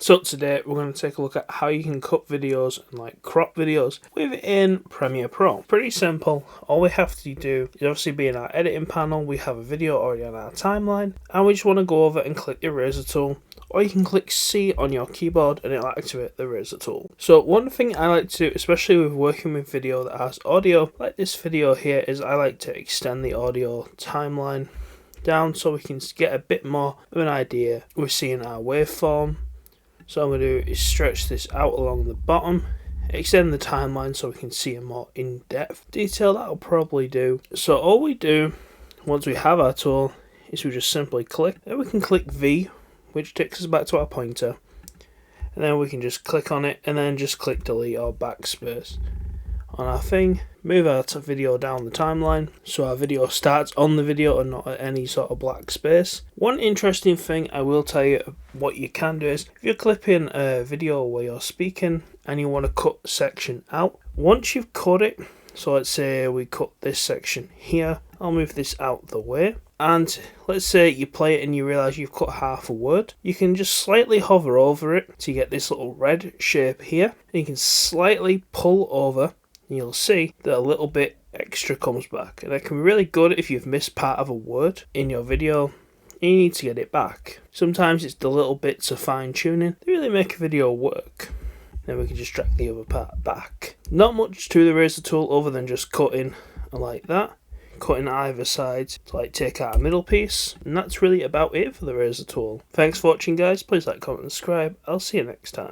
So today we're going to take a look at how you can cut videos and like crop videos within Premiere Pro. Pretty simple. All we have to do is obviously be in our editing panel. We have a video already on our timeline and we just want to go over and click the eraser tool, or you can click C on your keyboard and it'll activate the eraser tool. So one thing I like to do, especially with working with video that has audio like this video here, is I like to extend the audio timeline down so we can get a bit more of an idea. We're seeing our waveform. So what I'm going to do is stretch this out along the bottom, extend the timeline so we can see a more in-depth detail. That'll probably do. So all we do once we have our tool is we just simply click. Then we can click V, which takes us back to our pointer. And then we can just click on it and then just click delete or backspace on our thing. Move our video down the timeline so our video starts on the video and not at any sort of black space. One interesting thing I will tell you what you can do is if you're clipping a video where you're speaking and you want to cut a section out, once you've cut it, so let's say we cut this section here, I'll move this out the way, and let's say you play it and you realise you've cut half a word, you can just slightly hover over it to get this little red shape here, and you can slightly pull over and you'll see that a little bit extra comes back, and it can be really good if you've missed part of a word in your video and you need to get it back. Sometimes it's the little bits of fine tuning that really make a video work. Then we can just drag the other part back. Not much to the eraser tool other than just cutting like that, cutting either side to like take out a middle piece, and that's really about it for the eraser tool. Thanks for watching guys, please like, comment and subscribe. I'll see you next time.